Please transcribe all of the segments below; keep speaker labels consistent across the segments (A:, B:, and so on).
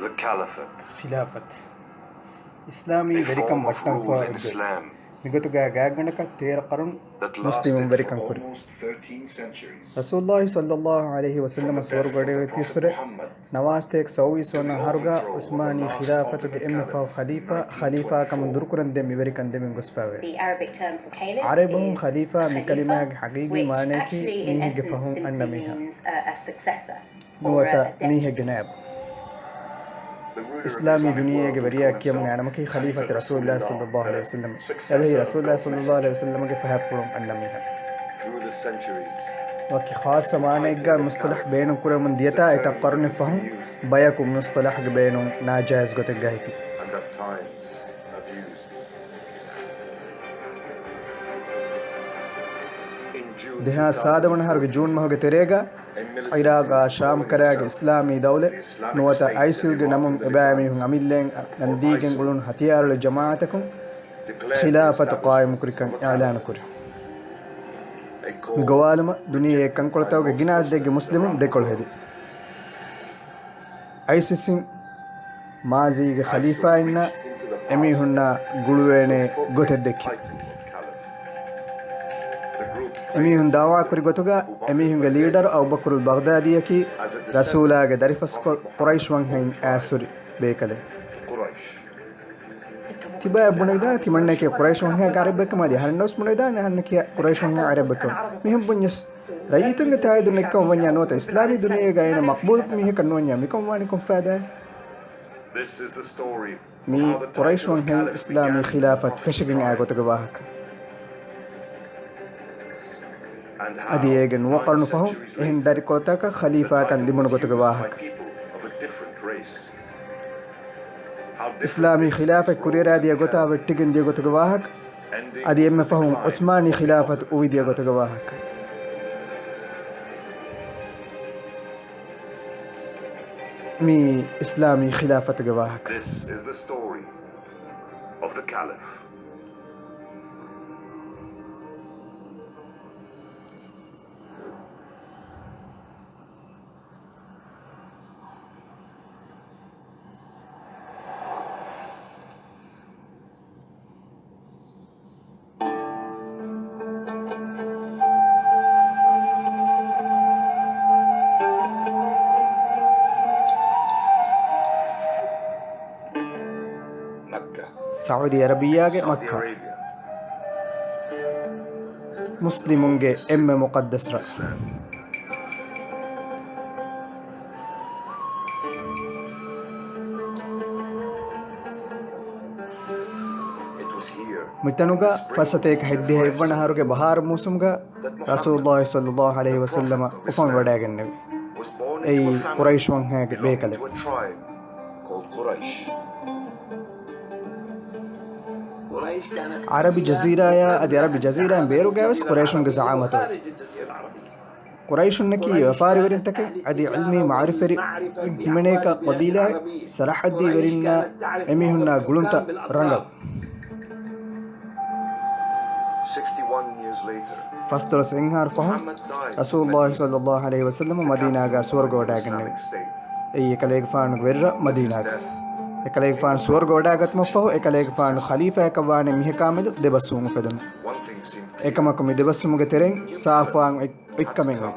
A: The Caliphate.
B: Khilafat. Islami
A: A
B: verikam
A: form of
B: vattam
A: rule
B: fa
A: in
B: udde.
A: Islam
B: Migatuga gaganaka tera qarun
A: that
B: Muslimum
A: lasted
B: verikam
A: for
B: kuri.
A: almost 13 centuries.
B: Rasulullah sallallahu alaihi wasallam
A: From the death
B: swargode
A: of the Prophet
B: tisure
A: Muhammad
B: nawastek sawi
A: to the
B: sona haruga
A: overthrow of the
B: Usmani
A: last
B: khilafatu ge
A: ultimate
B: emme fa
A: caliph in
B: khalifa kam
A: 1924.
B: durkurande mi verikande min gosfawe.
C: The Arabic term for caliph
B: Arabum
C: is
B: khalifa mi kalima
C: khalifa,
B: haqiqi
C: which
B: maane ki
C: actually in
B: mihi ge
C: essence
B: fahum
C: simply
B: annamiha.
C: means a successor or
B: Nuwata
C: a
B: mihi
C: deputy.
B: genab.
A: The ruler of the
B: Islami
A: Islamic
B: duniya
A: world
B: ge
A: would
B: bariya
A: call
B: kiyam
A: himself
B: nganamaki khalifat
A: Khalifat
B: Rasulullah
A: Rasulullah,
B: sallallahu alaihi
A: the
B: wasallam.
A: successor
B: Yabahi
A: of
B: Rasulullah
A: God's
B: sallallahu alaihi
A: messenger.
B: wasallam ge fahapulum annamiha.
A: Through the centuries,
B: وكي خاصة ما نيجا مصطلح بينهم كل من ديتا يتقرن فهم بياكم مصطلح بينهم ناجاز قط الجاهفي.
A: and at times abused. In June
B: دها سادة من هرج جون ما هو تريجا عراق شام كراج إسلامي دولة نوتا أيسل جنمم إبامي هم عملين نديجن يقولون هتيار لجماعتكم خلافة قائم كريكم إعلان كره. مقوالما دنيا كان كل تاوج جناد دج مسلم دكول هدي. أيسسين مازيغ خليفة إن أمي هنا قلوين قط الدكي. أمي هن دعوة كري قطوغا أمي هن ليدر أو بكر البغدادي كي رسولا قدرفس قريش وانهين آسوري بيكالي. تبا بنيدان تمنى كي قريش وانهين عرب بك ما دي هرنوس بنيدان هنكي قريش وانهين عرب بك مهم بنيس رأيتن كتايد نكون ونيا نوتا إسلامي دنيا جاينا مقبول ميه كنونيا ميكون وانكم فادا. مي قريش وانهين إسلامي خلافة فشقن آغو تقواهك. أديجن وقرن فهم إن داري كوتاكا خليفة كان دمون غتغواهك إسلامي خلافة كوريرا دي غوتا وتيجن دي غتغواهك أدي أم فهم عثماني خلافة أوي دي غتغواهك مي إسلامي خلافة غواهك.
A: This is the story of the Caliph.
B: سعودي عربية مكة مسلمون أم مقدس رأ متنوغا فستيك هديه ابن هاروغ بهار موسمغا رسول الله صلى الله عليه وسلم افن وداغن نبي اي قريش وان هاك بيكله عربي جزيرة يا ادي عربي جزيرة بيروغا بس قريش زعامته قريش نكي وفاري ورنتك ادي علمي معرفة منيكا قبيلة صراحة دي ورنا امي هنا قلنتا رنغل
A: 61 years later,
B: فاستر سينغار فهم رسول الله صلى الله عليه وسلم مدينة غا سورغو داغن اي كليغ فان غير مدينة كليغ فان سورغو داغت مفو كليغ فان خليفة كوان ميهكامد دبسوم فدم اكمكم دبسوم غترين صافان اكمن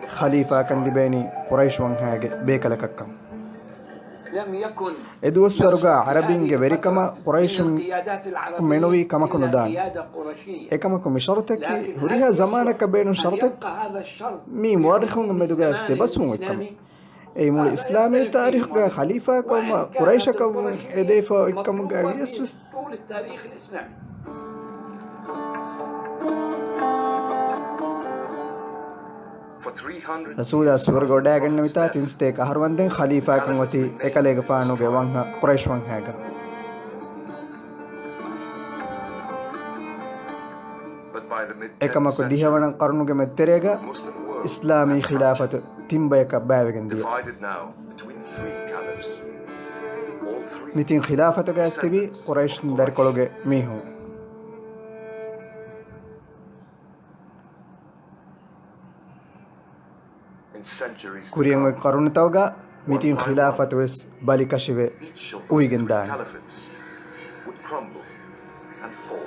B: خليفة كان دبيني قريش وان هاغ بيكلككم إدوس ورجع عربين جبريكما قريش منوي كما كندان إكما كم شرطك هريها زمانك بين شرطك مي مؤرخون مدوجا استبس مو إكما أي مول إسلامي تاريخ خليفة كم قريش كم إديفا إكما جايس طول التاريخ الإسلامي رسول سورغو داغن نمتا تنستيك أهروندن خليفة كنوتي إكاليغ فانو جوانها قريش وانهاغا إكما كديها ونن قرنو جمتريغا إسلامي خلافة تنبايكا باوغن دي متين خلافة غاستبي قريش ندار كولوغ ميهو كوريان قرون توغا mitin khilafat wes bali kashive
A: each of those three
B: uigendan
A: caliphates would crumble and fall.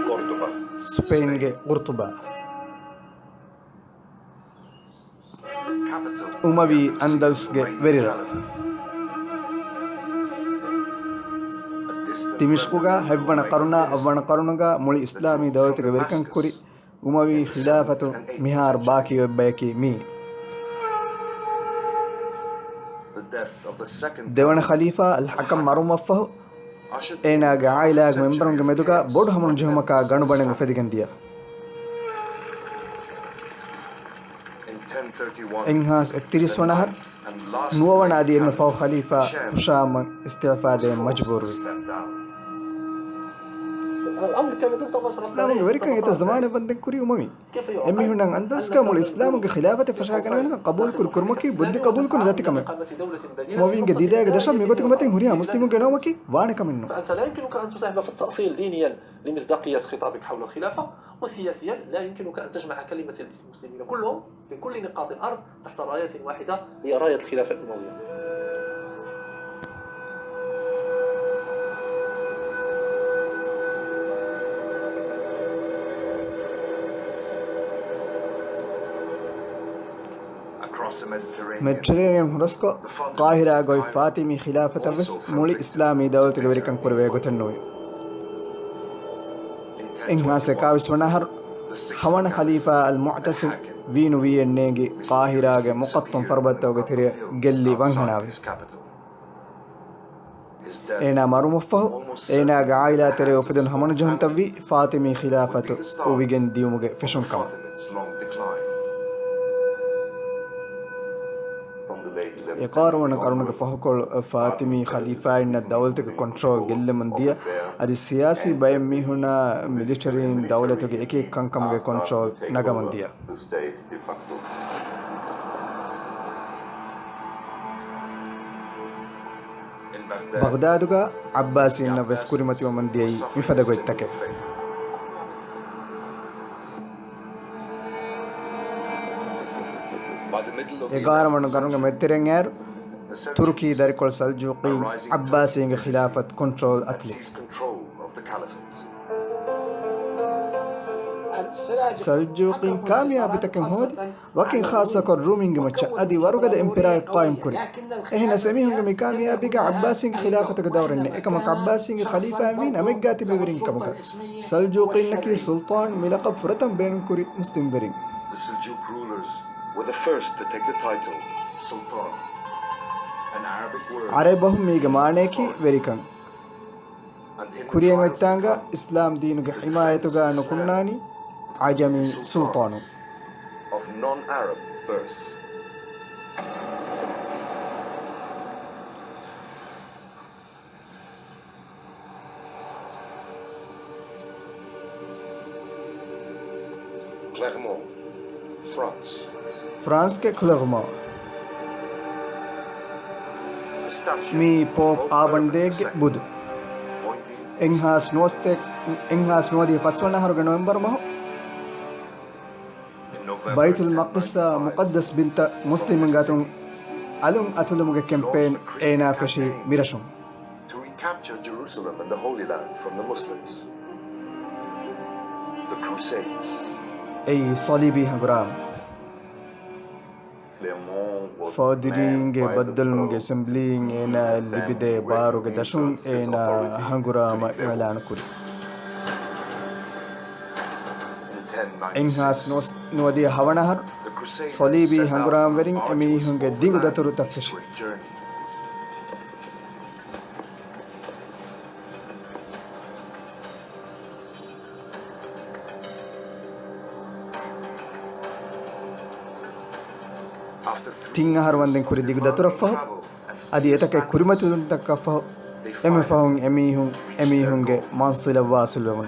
A: Cordoba,
B: ಸ್ಪೇನ್ಗೆ ಕುರ್ತುಬಾ
A: capital
B: ಉಮವಿ ಅಂದಲ್ಸ್ಗೆ ವೆರಿರ
A: a distant
B: ತಿಮಿಷ್ಕುಗ ಹೆವ್ವಣ ಕರುಣ ಅವ್ವಣ ಕರುಣಗ ಮುಳಿ ಇಸ್ಲಾಮಿ ದೌಲತಿಗೆ ವೆರಿಕಂ ಕುರಿ ಉಮವಿ ಖಿಲಾಫತು ಮಿಹಾರ್ ಬಾಕಿ ಒಬ್ಬಯಕಿ ಮೀ
A: the death of the second
B: ದೇವಣ ಖಲೀಫಾ ಅಲ್ ಹಕಂ ಮರುಮಫಹು
A: ushered
B: ಏನಾಗ ಆಯಿಲಾಗ ಮೆಂಬರಂಗೆ ಮೆದುಗ ಬೋಡು ಹಮನು ಜುಹಮಕ ಗಣುಬಣೆಂಗು ಫೆದಿಗಂದಿಯ
A: in 1031
B: ಎಂಹಾಸ್ ಎತ್ತಿರಿಸ್ವಣಹರ್
A: and last
B: nuwawan adi ilmi faw khalifa husham istifaade majbur
A: stepped down.
B: islam ge werikan ita zamane banden kuri umami emmi hunang andaska mul islam ge khilafat fashagana qabul kur kurmaki buddi qabul kun dati kame umami ge dida ge dasham megotik mate huriya muslimun ge nawaki waane kamenno
D: فأنت لا يمكنك أن تساهم في التأصيل دينيا لمصداقية خطابك حول الخلافة، وسياسيا لا يمكنك أن تجمع كلمة المسلمين كلهم في كل نقاط الأرض تحت راية واحدة هي راية الخلافة الأموية.
A: Across the Mediterranean,
B: mediterranean hurasko qahira goy fatimi khilafat bas muli islami dawlat ge werikan kurwe gotanno
A: in
B: enha se kawiswanahar
A: the sixth
B: hawana khalifa al mu'tasim vinu wiennege qahira ge muqattam farbatta ge tire gelli wanhanawe
A: his capital. His death
B: ena marumuffahu ena ga aila tere ofidun hamanu johantawi fatimi khilafatu o wigen diumuge feshun kam
A: Fatimids' long decline. From the late 11th
B: يقارون قرنك فهكل فاطمي خليفة إن الدولة كنترول جل من ديا هذه السياسي بيمي هنا ميليترين دولة كي كان كم كنترول نجا من ديا
A: the state de facto. In Baghdad,
B: بغداد كا عباسي إن بسكوري متي ومن ديا مفدا قوي تكه
A: by the middle of the
B: يقارون قرنك مترينير
A: the central
B: تركي داركول سلجوقي عباسي إن خلافة كنترول أتلي
A: seized control of the caliphate.
B: سلجوقين كاميابي تكن هود وكين خاصة كون رومينج متشا أدي وروغد إمبراي قائم كوري إحنا سميهم كمي كاميابي عباسين خلافة دورن إكما عباسين خليفة أمين أمجاتي بيورين كمك سلجوقين نكي سلطان ملقب فرتم بين كوري مسلم برين
A: The Seljuk rulers were the first to take the title Sultan, an Arabic word,
B: عربهم ميغ مانيكي وريكن
A: and in the
B: كوريين
A: trials to
B: ويتانغا
A: come,
B: إسلام دينو حمايتوغا نكوناني عجمي سلطانو
A: of non-Arab birth. Clermont, France.
B: فرانس के खुलगमा
A: The statue
B: مي بوب
A: of
B: آبن
A: Urban
B: ديگ
A: II,
B: بود
A: pointing
B: إنهاس نوستك إنهاس نودي فسونا هرغ نومبر ماهو
A: in November
B: بيت المقدس
A: 1095,
B: مقدس بنت مسلم غاتون ألم أتلم كامبين إينا فشي ميرشون
A: to recapture Jerusalem and the Holy Land from the Muslims. The Crusades.
B: أي صليبي هنغرام
A: Clermont was
B: فادرين
A: planned by the
B: بدل
A: Pope
B: سمبلين إينا اللي بدي بارو قدشون إينا هنغرام إعلان كوري
A: in 1096.
B: إنهاس نودي هونهر
A: The Crusaders
B: صليبي
A: set out
B: هنغرام
A: on
B: ورين
A: an
B: أمي
A: arduous
B: هنغ ديغو
A: overland
B: داترو تفشي
A: eastward journey. After 3
B: تينغهر وندن كوري ديغو داترو فهو
A: travel and
B: أدي
A: fierce
B: أتاكي
A: battle,
B: كوريمتو تكفهو
A: they
B: أمي
A: finally
B: فهون أمي هنغ مانصلة واصل ومن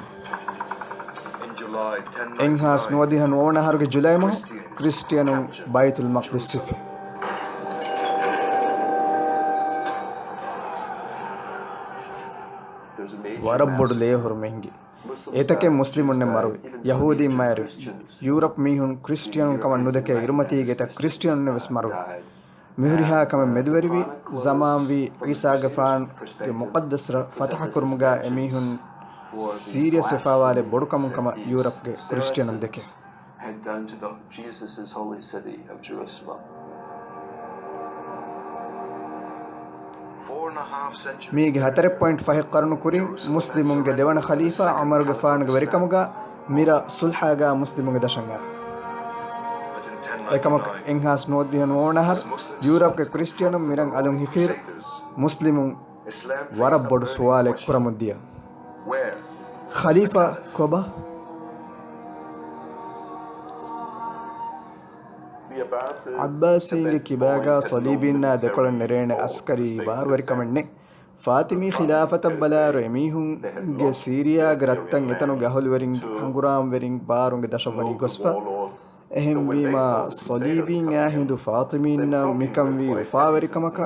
A: in July
B: إنهاس
A: 1099
B: نودي هنوانا هرغ جولاي ماهو كريستيانو بيت المقدس سفي warabbodu lehormengi etake muslimunne maru yahudi maru europe mihun christian kama nudake irmati geta christian ne ves maru mihriha kama medwerivi zaman vi isa gafan ke muqaddas fatah kurmuga emihun serious fawale bodu kama europe ke christian deke
E: head down to Jesus' holy city of Jerusalem.
A: 4.5 centuries.
B: mige 4.5 qarnu kuri muslimunge devana khalifa umar gafan ge verikamuga mira sulhaga muslimunge dashanga ekamak enhas nodiyan onahar europe ke christian mirang alun hifir muslimun warabbodu suwale kuramudiya
A: Where?
B: khalifa koba ಅಬ್ಬಾಸಿಂಗೆ ಕಿಬಾಗ ಸಲೀಬಿನ್ನ ದೆಕೊಳನ್ ನೆರೇಣೆ ಅಸ್ಕರಿ ಬಾರ್ವರಿಕಮಣ್ಣೆ ಫಾತಿಮಿ ಖಿಲಾಫತ ಬಲಾರು ಎಮೀಹುಂಗೆ ಸೀರಿಯಾಗ ರತ್ತಂ ಎತನು ಗಹುಲ್ವರಿಂಗ್ ಹಂಗುರಾಮ್ ವೆರಿಂಗ್ ಬಾರುಂಗೆ ದಶವಣಿ ಗೊಸ್ಫ ಎಹೆಂ ವೀಮಾ ಸಲೀಬಿನ್ ಆಹಿಂದು ಫಾತಿಮಿನ್ನ ಮಿಕಂ ವಿ ಉಫಾವರಿಕಮಕ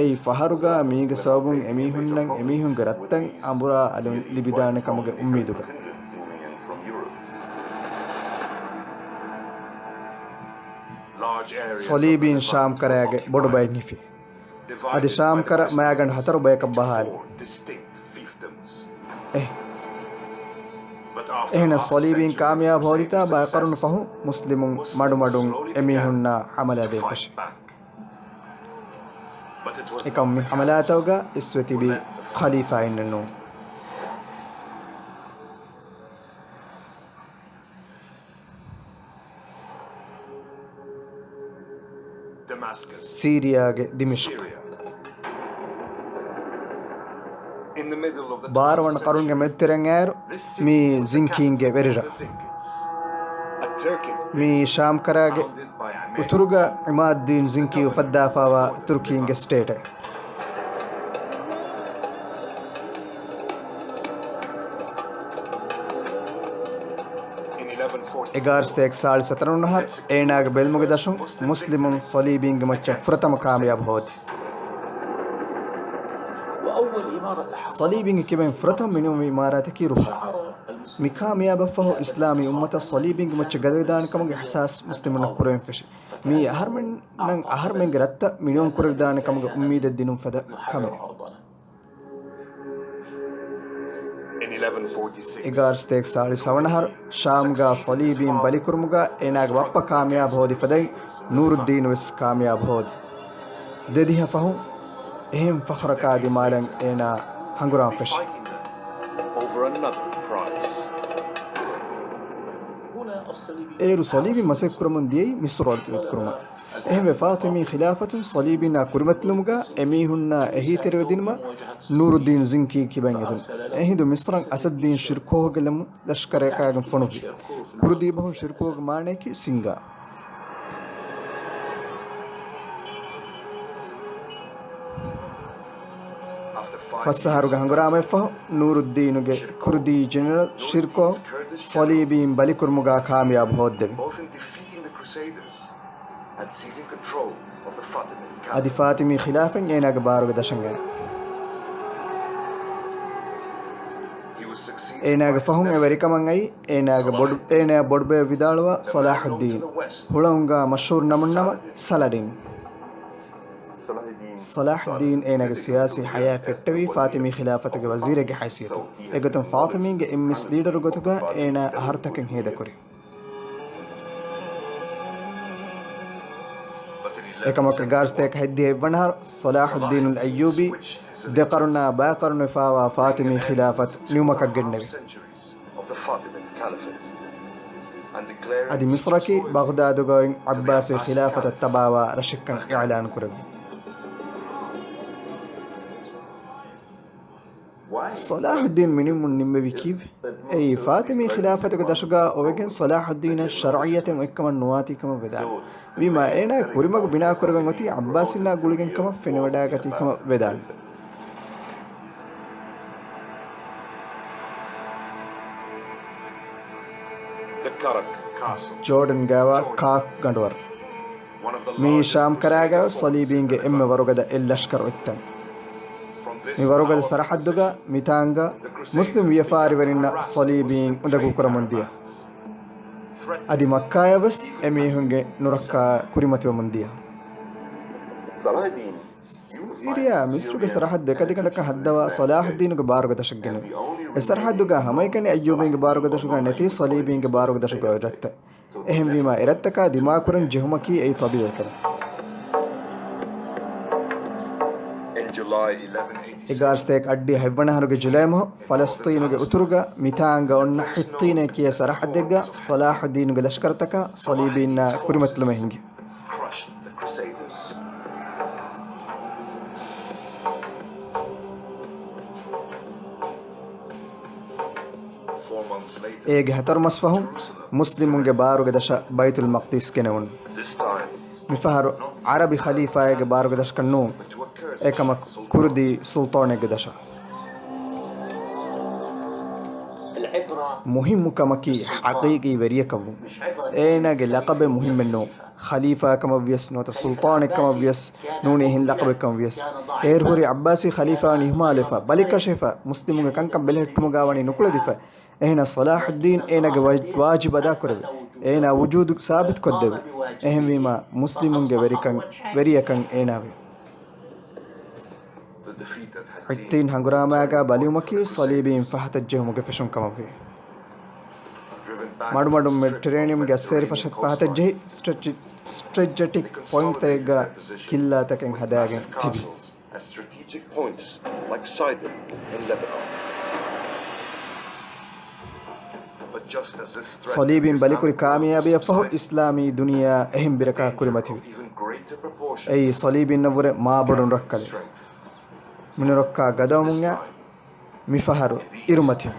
B: ಎಯ್ ಫಹರುಗ ಮೀಗ ಸಬುನ್ ಎಮೀಹುನ್ನಂ ಎಮೀಹುಂಗೆ ರತ್ತಂ ಅಂಬುರಾ ಅಲುನ್ ಲಿಬಿದಾನೆ ಕಮಗೆ ಉಮ್ಮೀದುಗ ಸಲೀಬಿನ್ ಶಾಮ್ ಕರೆಯಾಗೆ ಬೊಡು ಬೈ ನಿಫಿ ಅದಿ ಶಾಮ್ ಕರ ಮಯಾಗಂಡ್ ಹತರು ಬಯಕ ಬಹಾಲಿ ehna salibin kamyab hodita ba qarun fahu muslimun madum emihunna amala de fash ekam amalatawga iswati bi khalifa innu Syria ge Dimishq ಬಾರವಣ ಕರುಣ್ಗೆ ಮೆತ್ತಿರಂಗಾರು ಮೀ ಜಿಂಕಿಂಗೆ ವೆರಿರ ಮೀ ಶಾಮ್ ಕರಾಗೆ ಉತುರುಗ ಇಮಾದ್ದೀನ್ ಜಿಂಕಿ ಫದ್ದಾಫಾವ ತುರ್ಕಿಂಗೆ ಸ್ಟೇಟ್ ಎಗಾರ್ಸ್ತೆಕ್ ಸಾಲ್ ಸತರನ್ನಹರ್ ಏನಾಗ ಬೆಲ್ಮುಗೆ ದಶಂ ಮುಸ್ಲಿಮುನ್ ಸಲೀಬಿಂಗೆ ಮಚ್ಚ ಪ್ರಥಮ ಕಾಮಯಾಬ್ ಹೋದಿ صليبين كمان فرتهم منهم إمارات كيروها مكاميا بفه إسلامي أمة صليبين متش جدودان كمان إحساس مسلمون كورين فيش مي أهر من جرتا مليون كوردان كمان أميد الدين فدا كمان إيجار ستيك سالي سوانهر شام جا صليبين بالي كرمجا إناق بابا كاميا بهودي فدين نور الدين وس كاميا بهود دديها فهم إهم فخر كادي مالن إنا هنغران فش إيرو صليبي مسك كرمون دي مصر كرمون إهم فاطمي خلافة صليبنا كرمت لمجا أميهن أهي ترودينما نور الدين زنكي كيبان يدون أهيدو مصر أسد الدين شركوه قلم لشكر كاغن فنوفي كردي بهون شركوه مانيكي سينغا فسهروا هنغرام فه نور الدين وجه كردي جنرال شركو صليبين بالكر مجا كامياب هود أدي فاطمي خلافة جينا كبار وقداشنجا إينا كفهم أمريكا مانعي إينا بود بيدالوا صلاح الدين هولونجا مشهور نمونما سالادين صلاح الدين إينا السياسي حياة فكتوي فاطمي خلافة وزير حيثيته إجتم فاطمي إمس ليدر قطبة إينا هرتكن هيدا كوري إكما كجارستك هدي بنهر صلاح الدين الأيوبي ذكرنا باقرن فاوا فاطمي خلافة نيومك الجنبي أدي مصركي بغداد جوين عباسي خلافة التباوى رشكن إعلان كوري صلاح الدين من نمبي كيف أي فاطمي خلافتك دشقا وكن صلاح الدين الشرعية وكما نواتي كما بدا بما أنا كوريمك بنا كوريمتي عباسنا قولين كما فينوداكتي كما بدان جوردن جاوا كاك غندور مي شام كراغا صليبين إم ورغدا اللشكر وتم mi warugada sarahaduga mitanga muslim wiyafaariverina salibin undagu kuramundiya adi makkayabas emihunge nurakka kurimatwa mundiya Syria misruge sarahad dekadikadaka haddawa Salahuddinge baruga dashagenu e sarhaduga hamaykani ayyubinge baruga dashuga neti salibinge baruga dashuga iratta ehem wima irattaka dimakuran jehumaki ei tabiyakara Igarsteek addi hevvanaharuge Julaymo Falastiinuge uturuga mitanga onna hittine kiya sarahadega Salahuddinge lashkartaka salibinna kurimatlume hingi Ege hatar masfahum muslimunge baruge dasha Baitul Maqdis kenewun mifaharu Arabi khalifa ege baruge dash kannu ekamak kurdi sultanege dasha muhimmu kamaki haqiqi veriyakavu enage laqabe muhimmenno khalifa kamavyas nota sultan kamavyas nuni hin laqabe kamavyas erhuri abbasi khalifa ni himalefa balikashefa muslimunge kankam belhettumuga wani nukuladifa ehna Salahuddin enage wajib ada kurave ena wujud sabit koddeve ehem wima muslimunge veriyakan enawe Hittin hanguramaga baliumaki salibin fahatajjehumuge feshun kamavi madu Mediterranean gasseri fashat fahatajjehi strategic point tega killa taken hadagen tibi
A: strategic points like Sidon in Lebanon.
B: Salibin balikuri kaamiyabiya fahu islami duniya ehim biraka kurimati ei salibin navure maabadun rakkale minu rakka gadamunga mifaharu irumati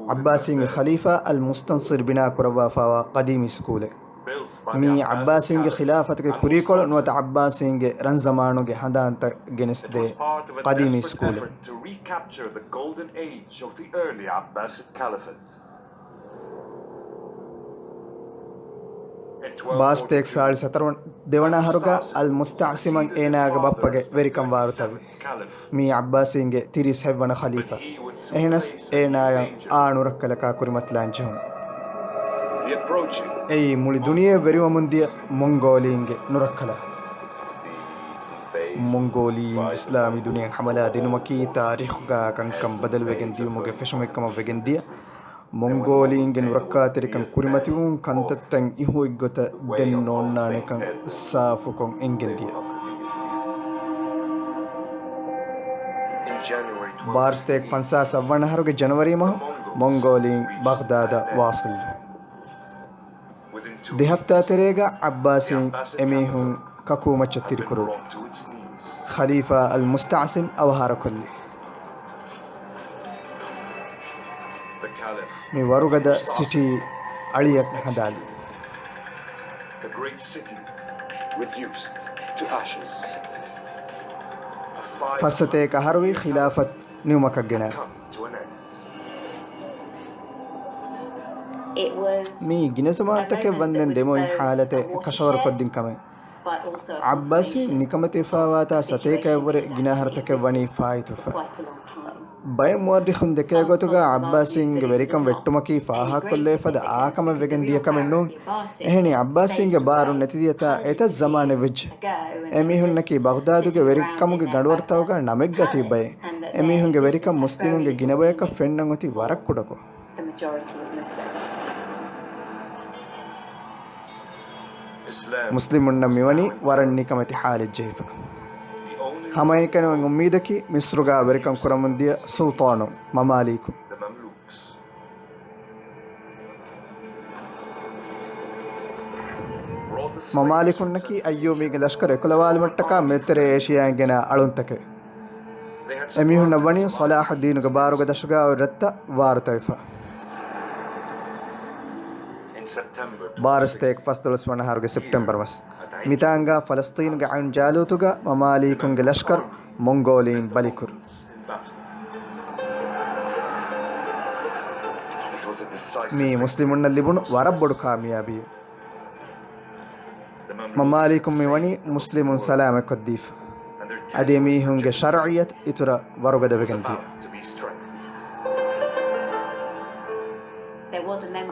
B: Abbasinge Khalifa al-Mustansir bina kurawa fawa qadimi skule mi Abbasinge khilafatge kurikol nuwata Abbasinge ran zamanuge handanta genesde qadimi skule
A: to recapture the golden age of the early Abbasid Caliphate.
B: Bastek saal 17 devana haruga al-Musta'siman enaga bappage verikam warutavi mi Abbasinge 37 khalifa ehnas enaya aanurakkalaka kurimatlanjum ei muli duniye veriwa mundiya mongolinge nurakkala mongoliin islami duniya hamala dinumaki tarikh kankam badalwegen diumuge feshumekam vegendiya mongolinge nurakkaterikan kurimatun kantattan ihuiggota dennonnanekan saafukon engendiya Barstek fansa savvanaharuge January mahu Mongoliin Baghdada wasil dehafta terega Abbasin emihun kakuma chattirikuru Khalifa al-Musta'sim awhara kulli mi warugada city aliyak hadali
A: The great city reduced to ashes.
B: fasate ka harwi khilafat niumakagena
C: It was
B: mi ginesamantake wanden demo halate kashawar koddin kame
C: but also
B: Abbasi nikamati fawata sateka wore ginahartake wani faitufa
C: quite a long time.
B: bay muarrikhun deke gotuga Abbasinge verikam vettumaki faha kolle fada akama vegen diya kamennu ehni Abbasinge baru netidiyata eta zamane vej emihunki Baghdadge verikamuge gadwartawga nameggati bay emihunge verikam muslimunge ginaweka fennan oti warak kudako
C: The majority of Muslims.
B: muslimunna miwani waranni kamati halijjefa hamaykanu ummidaki misruga verikam kuramundiya sultanu mamaliku
A: The Mamluks.
B: mamalikunaki ayyubige lashkar ekulawal mattaka metere Asiya-gena aluntake emihunna wani Salahuddin baruga dashuga ratta wartaifa ಬಾರಸ್ತೆಕ್ ಫಸ್ತುಲಸ್ವನ ಹಾರ್ಗೆ September ಮಸ್ ಮಿತಾಂಗ ಫಲಸ್ತೀನ್ಗೆ ಅನ್ ಜಾಲೂತುಗ ಮಮಾಲಿಕುಂಗೆ Lashkar ಮೊಂಗೋಲಿಯನ್ ಬಲಿಕುರ್ me ಮುಸ್ಲಿಮುನ್ನಲ್ಲಿ ಬುಣು ವರಬ್ಬೊಡು ಕಾಮಿಯಾಬಿ ಮಮಾಲಿಕುಂ ಮಿವಣಿ ಮುಸ್ಲಿಮುನ್ ಸಲಾಮೆ ಕೊದ್ದೀಫ್ ಅದೇ ಮೀಹುಂಗೆ ಶರಯಿಯತ್ ಇತುರ ವರುಗದ ವಿಗಂತಿ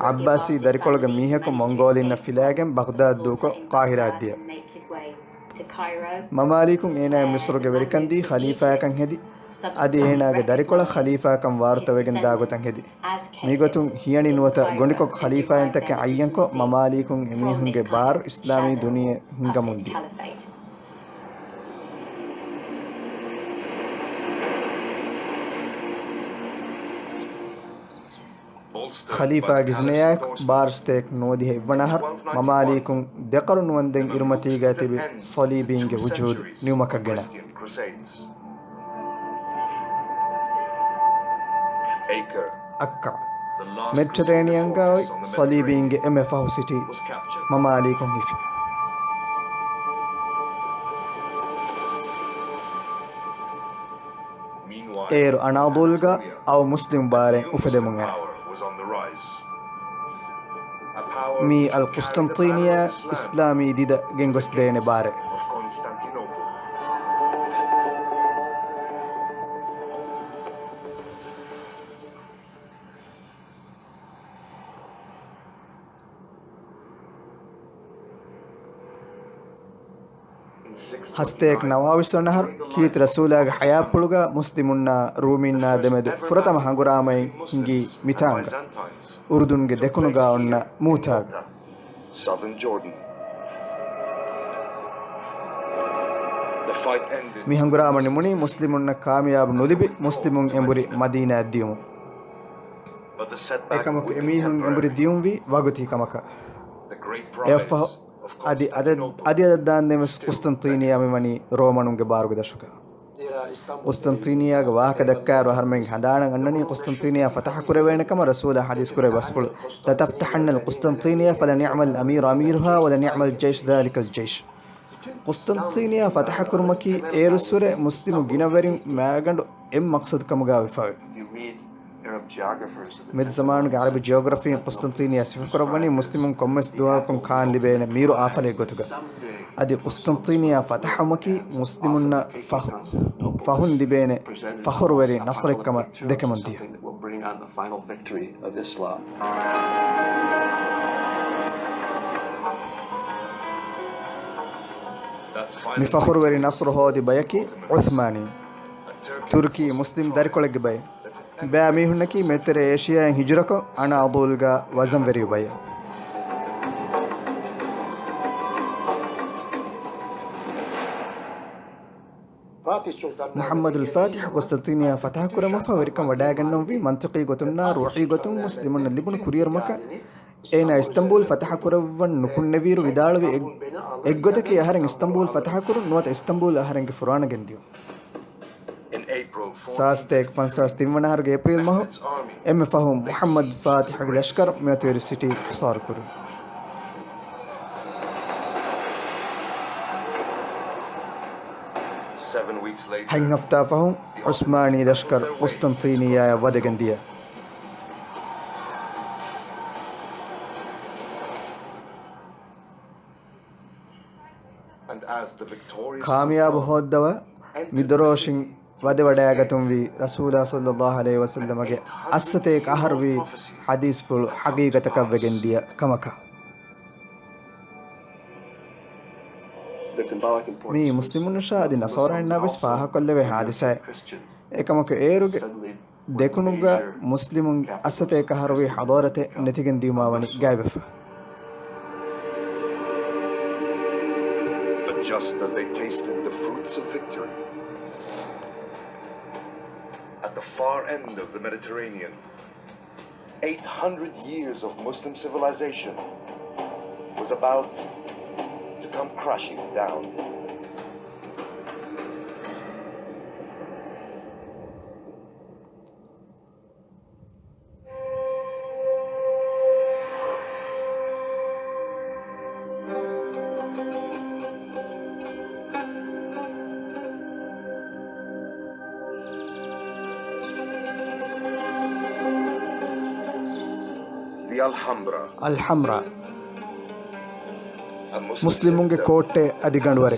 B: ಅಬ್ಬಾಸಿ ದರಿಕೊಳಗ ಮೀಹಕು ಮಂಗೋಲಿನ ಫಿಲಾಗೆಂ ಬಗ್ದಾದ್ ದೂಕೊ ಕಾಹಿರಾದ್ದಿಯ ಮಮಾಲಿಕುಂ ಏನಾಯ ಮಿಸ್ರುಗೆ ವೆರಿಕಂದಿ ಖಲೀಫಾಕಂ ಹೆದಿ ಅದಿ ಏನಾಗೆ ದರಿಕೊಳ ಖಲೀಫಾಕಂ ವಾರ್ತವೆಗೆಂದಾಗುತಂ ಹೆದಿ ಮೀಗೊತುಂ ಹಿಯಣಿ ನುವತ ಗೊಂಡಿಕೊಕ್ Khalifa ಎಂತಕ್ಕೆ ಅಯ್ಯಂಕೊ ಮಮಾಲಿಕುಂ ಮೀಹುಂಗೆ bar ಇಸ್ಲಾಮಿ ದುನಿಯೆ ಹುಂಗ ಮುಂದಿ Khalifa ಗಿಜ್ನೆಯಾಕ್ ಬಾರ್ಸ್ಟೇಕ್ ನೋದಿ ಹೆವ್ವಣಹರ್ ಮಮಾಲಿಕುಂ ದೆಕರುನ್ ವಂದೆಂ ಇರುಮತಿಗ ತಿಬಿ ಸಲೀಬಿಂಗೆ ವುಜೂದ್ ನಿವಮಕಗ್ಗೆಣ ಅಕ್ಕ ಮೆಡಿಟರೇನಿಯನ್ಗಾಯ್ ಸಲೀಬಿಂಗೆ ಎಮ್ಎಫಹು city ಮಮಾಲಿಕುಂ ಹಿಫಿ ಏರು ಅನಾದುಲ್ಗ ಅವು ಮುಸ್ಲಿಂ ಬಾರೆ ಉಫೆದೆ ಮುಂಗೆ ಮೀ ಅಲ್ ಕುಸ್ತಂತೀನಿಯ ಇಸ್ಲಾಮಿ ದಿದ ಗೆಂಗೊಸ್ದೇನೆ ಬಾರೆ ಹಸ್ತೇಕ್ ನವಾವಿಸೊನಹರ್ ಕೀತ್ ರಸೂಲಾಗ ಹಯಾಪುಳುಗ ಮುಸ್ಲಿಮುನ್ನ ರೂಮಿನ್ನ ದೆಮೆದು ಫುರತಮ ಹಂಗುರಾಮೈ ಹಿಂಗಿ ಮಿತಾಂಗ ಉರ್ದುನ್ಗೆ ದೆಕುನುಗ ಒನ್ನ ಮೂತಾಗ ಮಿ ಹಂಗುರಾಮಣಿ ಮುನಿ ಮುಸ್ಲಿಮುನ್ನ ಕಾಮಿಯಾಬ್ ನುಲಿಬಿ ಮುಸ್ಲಿಮುನ್ ಎಂಬುರಿ ಮದೀನಾ ದಿಯುಮು ಏಕಮಕ ಎಮೀಹುನ್ ಎಂಬುರಿ ದಿಯುಂವಿ ವಗುತಿ ಕಮಕ ಎಫ ಅದಿ ಅದದ್ದಾಂದೆಮೆಸ್ ಕುಸ್ತಂತೀನಿಯಾ ಮಿಮಣಿ ರೋಮನುಂಗೆ ಬಾರುಗೆ ದಶಕ ಕುಸ್ತಂತೀನಿಯಾಗ ವಾಹಕ ದಕ್ಕಾರು ಹರ್ಮೆಂಗೆ ಹದಾಣಂಗ್ ಅಣ್ಣನಿ ಕುಸ್ತಂತೀನಿಯಾ ಫತಹ ಕುರೆವೇಣಕಮ ರಸೂಲ ಹದೀಸ್ ಕುರೆ ಬಸ್ಫುಳು ಲತಫ್ತಹನ್ನ ಕುಸ್ತಂತೀನಿಯಾ ಫಲನಿಅಮಲ್ ಅಮೀರ್ ಅಮೀರುಹಾ ವಲನಿಅಮಲ್ ಜೈಶ್ ದಾಲಿಕಲ್ ಜೈಶ್ ಕುಸ್ತಂತೀನಿಯಾ ಫತಹ ಕುರ್ಮಕಿ ಏರುಸುರೆ ಮುಸ್ಲಿಮು ಗಿನವೆರಿಂ ಮ್ಯಾಗಂಡು ಎಂ ಮಕ್ಸದ್ ಕಮಗಾ ವಿಫಾವೆ ಮಿದ್ ಜಮಾನುಗೆ ಅರಬಿ ಜಿಯೋಗ್ರಫಿ ಕುಸ್ತಂತೀನಿಯಾ ಸಿಫಕರವಣಿ ಮುಸ್ಲಿಮುನ್ ಕೊಮ್ಮೆಸ್ ದುವಾಕುಂ ಖಾನ್ ಲಿಬೇನೆ ಮೀರು ಆಫಲೆ ಗೊತುಗ ಅದಿ ಕುಸ್ತಂತೀನಿಯಾ ಫತಹಮಕಿ ಮುಸ್ಲಿಮುನ್ನ ಫಹುನ್ ಲಿಬೇನೆ ಫಖರುವೆರಿ ನಸ್ರಿಕ್ಕಮ ದೆಕೆಮಂದಿಯ ಮಿ ಫಖರುವೆರಿ ನಸ್ರು ಹೋದಿ ಬಯಕಿ ಉಸ್ಮಾನಿ ತುರ್ಕಿ ಮುಸ್ಲಿಂ ದರಿಕೊಳಗೆ ಬಯ ಬ್ಯಾ ಮೀಹುನ್ನಕಿ ಮೆತ್ತೆರೆ ಏಷಿಯಾ ಹಿಜುರಕ ಅಣ ಅದುಲ್ಗ ವಜಂ ವೆರಿ ಬಯ محمد الفاتح قسطنطينية فتح كرما فوركم وداغنم في منطقي غتنا روحي غتم مسلمون اللي كورير مكة اين اسطنبول فتح كرون نكون نوير ودالوي اگوتكي اهرن اسطنبول فتح كرون نوت اسطنبول اهرن فران گنديو ساستيك فانساس تيمنهر ابريل ماه ام فهم محمد فاتح لشكر ميتور سيتي صار كرو هنگ هفته فهم عثماني لشكر قسطنطينية ودگندية ಕಾಮಿಯಾಬ್ ಹೋದ್ದವ ವಿದ್ರೋಷಿಂಗ್ ವದೆ ವಡೆಯಾಗತುಂವಿ ರಸೂಲ ಸಲ್ಲಲ್ಲಾಹು ಅಲೈಹಿ ವಸಲ್ಲಮಗೆ ಅಸ್ಸತೇಕ್ ಅಹರ್ವಿ ಹದೀಸ್ ಫುಲ್ ಹಗೀಗತಕವ್ವೆಗೆಂದಿಯ ಕಮಕ ಮೀ ಮುಸ್ಲಿಮುನ್ ಶಾದಿ ನಸೋರಣ್ಣ ಬಿಸ್ ಫಾಹ ಕೊಲ್ಲೆವೆ ಹಾದಿಸಾಯ್ ಏಕಮಕ ಏರುಗೆ ದೆಕುನುಗ ಮುಸ್ಲಿಮುನ್ ಅಸ್ಸತೇಕ್ ಅಹರ್ವಿ ಹದೋರತೆ ನೆತಿಗೆಂದಿಯುಮಾವನಿ ಗಾಯ್ಬೆಫ
A: just as they tasted the fruits of victory. At the far end of the Mediterranean, 800 years of Muslim civilization was about to come crashing down. The Alhambra,
B: Alhambra,
A: a Muslim
B: ಮುಸ್ಲಿಮುಂಗೆ
A: citadel.
B: ಕೋಟೆ ಅದಿ ಗಂಡುವರೆ.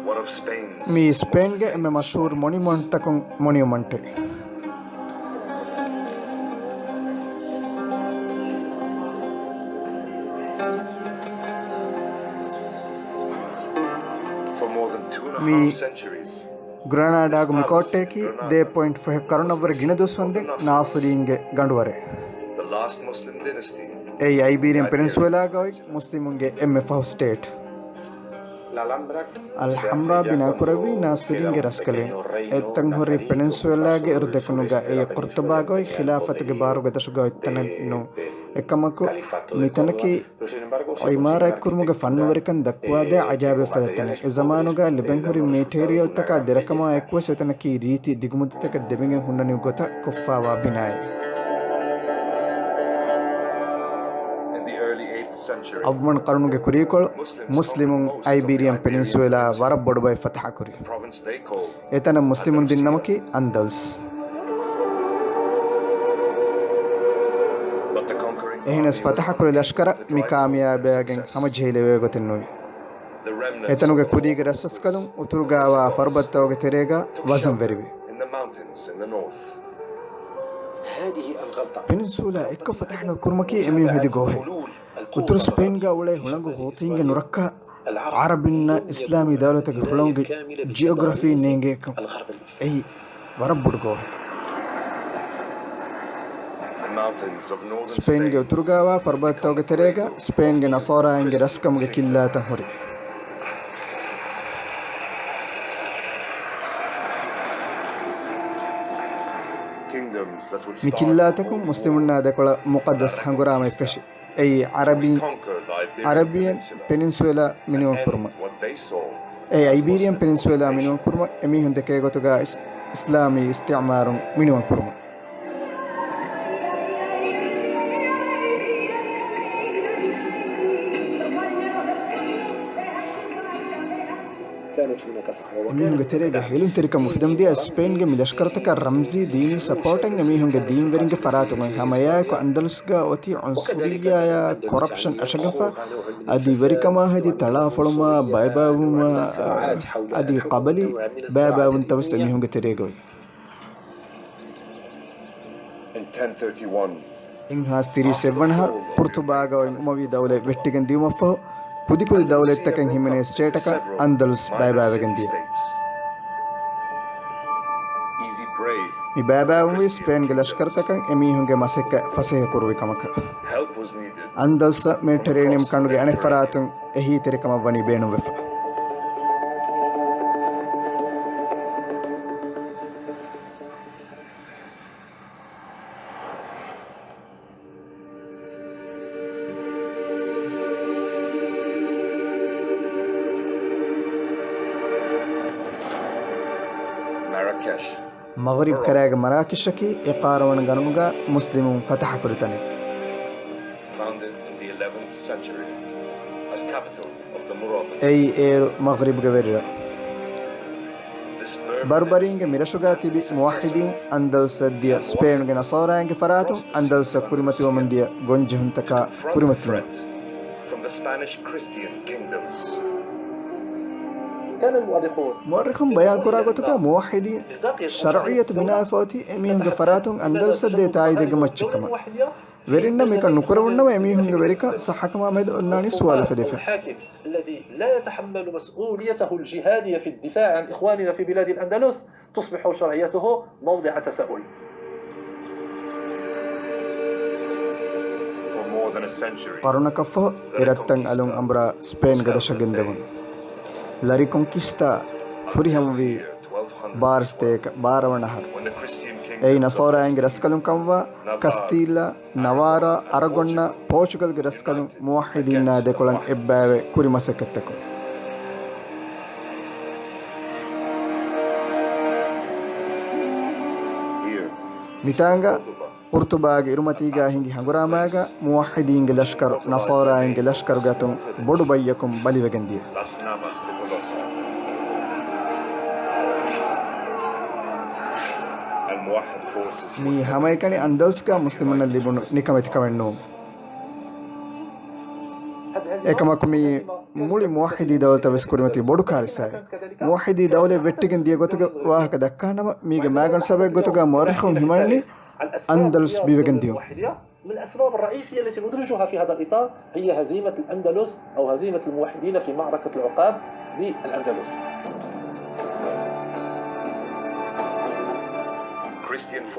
A: One of Spain's
B: ಮೀ ಸ್ಪೇನ್ಗೆ ಎಮ್ಮೆ ಮಶೂರ್ ಮೊಣಿಮೊಂಟಕಂ ಮೊಣಿಯುಮಂಟೆ.
A: for more than 2.5
B: Me-
A: centuries.
B: ಗ್ರನಾಡಾಗು ಮಿ ಕೋಟೆಕಿ ದೇ ಪಾಯಿಂಟ್ ಕರುಣವ್ವರ ಗಿಣದುಸ್ವಂದೆ ನಾಸುರಿಂಗೆ ಗಂಡುವರೆ.
A: The last Muslim dynasty.
B: ei Iberian ಪೆನಿನ್ಸುಲಾಗೋಯ್ ಮುಸ್ಲಿಮುಂಗೆ ಎಮ್ಮೆ ಫಹು state. Alhambra bina kuravi nasiringe raskale ettang hori peninsulaage erdekunuga e qurtabagoy khilafatuge baruga tashuga ittannu ekamaku mitanaki imara kurmuga fanwarikan dakwade ajabe fadatane e zamanuga liben hori material taka derakama ekwa setanaki riti digumutaka debinge hunnani gota kuffawa binai. ಅವ್ವಣ ಕರುಣುಗೆ ಕುರಿಕೊಳು ಮುಸ್ಲಿಮುಂ Iberian peninsula ವರಬ್ಬೊಡುಬೈ ಫತಹ ಕುರಿ ಏತನ ಮುಸ್ಲಿಮುನ್ ದಿನ್ ನಮಕಿ ಅಂದಲ್ಸ್ ಎಹಿನಸ್ ಫತಹ ಕುರಿ ಲಷ್ಕರ ಮಿ ಕಾಮಿಯಾಬೆಯಾಗೆನ್ ಹಮ ಜೈಲೆವೆ ಗೊತಿನ್ನೋಯ್ ಏತನುಗೆ ಕುರಿಗೆ ರಸಸ್ಕಲು ಉತುರುಗಾವ ಫರ್ಬತ್ತೋಗೆ ತೆರೆಗ ವಜಂ ವೆರಿವಿ ಪೆನಿನ್ಸುಲಾ ಎಕ್ಕ ಫತಹನ ಕುರ್ಮಕಿ ಎಮಿ ಹಿದಿ ಗೋಹೆ ಉತ್ತರ ಸ್ಪೇನ್ಗೆ ಉಳೆ ಹುಳಂಗು ಹೋತಿಂಗೆ ನುರಕ್ಕ ಆರಬಿನ್ನ ಇಸ್ಲಾಮಿ ದೌಲತಿಗೆ ಹುಳಂಗಿ ಜಿಯೋಗ್ರಫಿ ನೇಂಗೆ ಐ ವರಬ್ಬುಡ್ಗೋ ಸ್ಪೇನ್ಗೆ ಉತುರುಗಾವ ಫರ್ಬತ್ತೋಗೆ ತೆರೆಗ ಸ್ಪೇನ್ಗೆ ನಸೋರಾಂಗೆ ರಸ್ಕಮ್ಗೆ ಕಿಲ್ಲಾತ ಹೊರಿ ಮಿ ಕಿಲ್ಲಾತಕು ಮುಸ್ಲಿಮುನ್ನಾದಕೊಳ ಮುಕದ್ದಸ್ ಹಂಗುರಾಮೈ ಫೆಶಿ ay Arabian Peninsula minimum kurma ay Iberian Peninsula minimum kurma emi hunde ke gotuga Islami isti'marun minimum kurma ميهونغ تريغا هيلون تريكا مفيدم دي اسبين جا ملاشكرتك رمزي ديني سبورتنج ميهونغ دين ويرنج فراتو هماياكو اندلسغا اوتي عنصرية يا كوربشن اشغفا ادي وريكما هدي تلا فلما بايباوما ادي قبلي باباون تبس ميهونغ تريغا إن هاس 37 هر برتباغا وموي دولة ويتيغن ديومفو ಕುದಿ ಕುದಿ ದೌಲೆತ್ತಕಂ ಹಿಮನೆ ಸ್ಟೇಟಕ ಅಂದಲುಸ್ ಬಾಯ್ಬಾವೆಗಂದಿಯ ಮಿ ಬಾಯ್ಬಾವುಂವಿ ಸ್ಪೇನ್ಗೆ ಲಷ್ಕರ್ತಕಂ ಎಮೀಹುಂಗೆ ಮಸೆಕ್ಕ ಫಸೆಹ ಕುರುವಿ ಕಮಕ ಅಂದಲ್ಸ ಮೆಡಿಟರೇನಿಯಂ ಕಣ್ಣುಗೆ ಅಣೆಫರಾತುಂ ಎಹಿ ತೆರೆಕಮ ವನಿ ಬೇಣುವೆಫ مغرب كراغ مراكشكي إقارون غنمغا مسلم فتح كرتني أي إير مغرب غويرا بربرينغ ميرشوغا تبي موحدين أندلس ديا سبين غنا صورانغ فراتو أندلس كوريمتي ومنديا غونجهنتكا كوريمتلون
D: كان المؤرخون
B: مؤرخون بيان كراغوتك موحدين شرعية بناء فوتي أميهم غفراتهم أندلس دي تايد غمتشكما ورنا ميكا نكروننا أميهم غوريكا صحكما ميد أناني سؤال فدفع
D: الحاكم الذي لا يتحمل مسؤوليته الجهادية في الدفاع عن إخواننا في بلاد الأندلس تصبح شرعيته موضع تساؤل.
B: قرن كفو إرتن ألون أمرا سبين غدشغندون La riconquista furihamvi barstek barawanahar ei nasora ang raskalun kamwa Castilla Navarra Aragonna Portugal ge raskalun muwahhidinna dekolan ebbave kurimasaketako mitanga ಉರ್ತುಬಾಗೆ ಇರುಮತೀಗ ಹಿಂಗಿ ಹಂಗುರಾಮಾಗ ಮುವಹಿದೀಂಗೆ ಲಷ್ಕರ್ ನಸಾರಾಯಿಂಗೆ ಲಷ್ಕರ್ ಗತುಂ ಬೊಡು ಬಯ್ಯಕುಂ ಬಲಿವೆಗೆಂದಿಯೆ
A: Las Navas de Tolosa. الموحد forces
B: ಮೀ ಹಮೈಕಣಿ ಅಂದಲ್ಸ್ಕ ಮುಸ್ಲಿಮನಲ್ಲಿ ಬುಣು ನಿಕಮೆತಿ ಕವೆಣ್ಣು ಏಕಮಕು ಮೀ ಮುಳಿ ಮುವಹಿದಿ ದೌಲತ ವೆಸ್ಕುರಿಮತಿ ಬೊಡು ಕಾರಿಸಾಯ ಮುವಹಿದಿ ದೌಲೆ ವೆಟ್ಟಿಗೆಂದಿಯ ಗೊತ್ತುಗ ವಾಹಕ ದಕ್ಕಾನಮ ಮೀಗ ಮ್ಯಾಗಣ ಸಭೆ ಗೊತ್ತುಗ ಮೊರಖಂ ಹಿಮಣ್ಣಿ أندلس بيفجنديو.
D: من الأسباب الرئيسية التي ندرجها في هذا الإطار هي هزيمة الأندلس أو هزيمة الموحدين في معركة العقاب بالأندلس.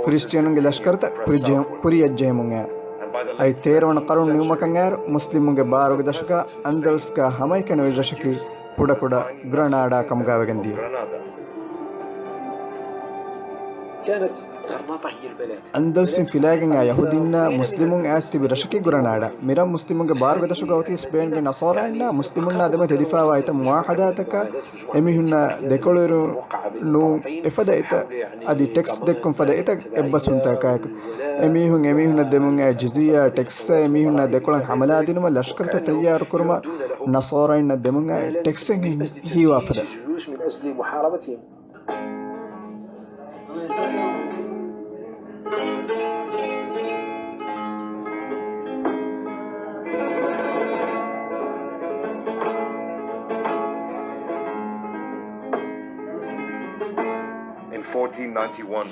B: كريستيان لشكرت كوريا جيمونغا أي تيرون قرون نيومكانغار مسلمونغ باروغ دشكا أندلس كا هماي كانوا يجشكي كودا كودا غرنادا كمغا وجنديو.
D: كانت غرناطة هي البلاد.
B: أندلسين فيلاغنغا يهودينا مسلمون آستي برشكي غرنادا ميرا مسلمونغ باروغ دشكا وتي سبين بي نصارى مسلمون نادم تدفاع وايت موحداتك اميهنا ديكوليرو نو افدايت ادي تكست دكم فدايت ابسونتا كاك اميهنا دمونغا جزيه تكس اميهنا ديكولن حملا دينما لشكرت تيار كرما نصارى دمونغا تكسن هي وافدا
D: من اجل محاربتهم.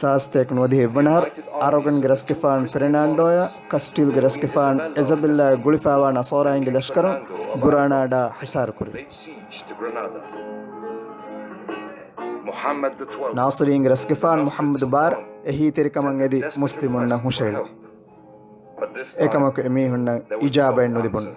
B: ساستيك نودي هيفنار أروغن غرسكفان فرناندويا كاستيل غرسكفان إزابيلا غوليفاوا نصارى إنجلشكرون غرانادا حصار كوري ناصرين غرسكفان محمد بار إهي تركمان يدي مسلمون هشيل إكماك إميهن إجابة نودي بون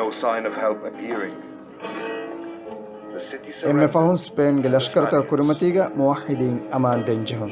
A: No sign of help appearing. The city
B: إما فهون سبين لشكرتا كرمتيغا موحدين أمان دينجهم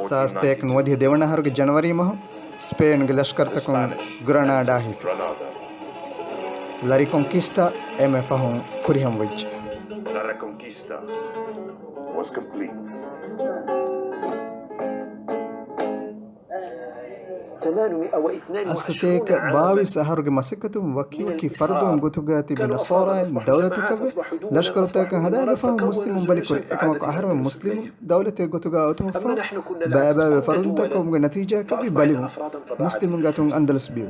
B: ساستيك نودي ديوانا هرق جنوري مهو سبين لشكرتكم غرانادا هيف La riconquista eme fahum furiham wajj.
A: La reconquista was complete.
B: أستيك باوي سهرج مسكتم وكيوكي فردون غتوغاتي بنصارى دولة كبه لشكرتك هذا بفهم مسلم بلكوري إكماك أهرم مسلم دولة غتوغا أتمفا بابا بفردونتكم نتيجة كبه بليو مسلم غاتون أندلس بيو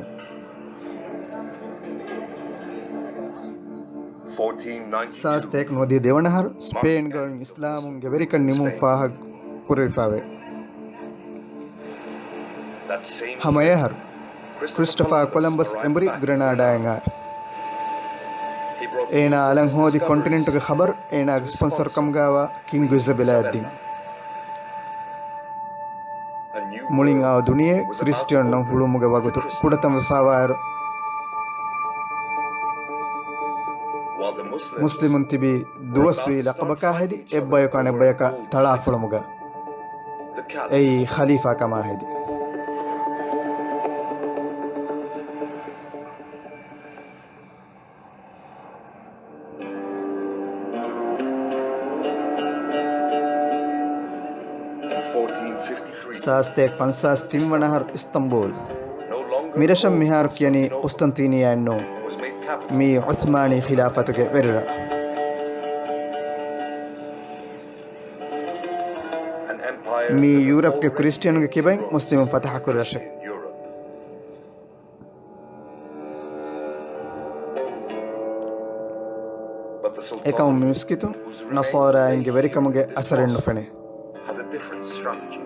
A: 1490
B: ساستيك نودي ديوانهر سبين غوين إسلام غبريكن نمو فاهق كوريفاوي همايهر كريستوفر كولومبس امبري غرنادا ينگا اينا الان هو دي كونتيننت کے خبر اينا سپانسر کم گاوا كينگ إيزابيلا الدين مولين آو دنيا كريستيان نو هلومو گواگتو كودتم فاوار مسلمون تبي دوسوي لقبكا هدي ابايو كان ابايكا تلافلموگا اي خليفة كما هدي ساستيك فانساس تيمونهر اسطنبول ميرشم مهار كياني قسطنطينية انو مي عثماني خلافتك برا mi Europe ke Christian ge kibain Muslim fatah kurashe ekam miskitu nasara inge verikamuge asaren nufene
A: had a different strategy.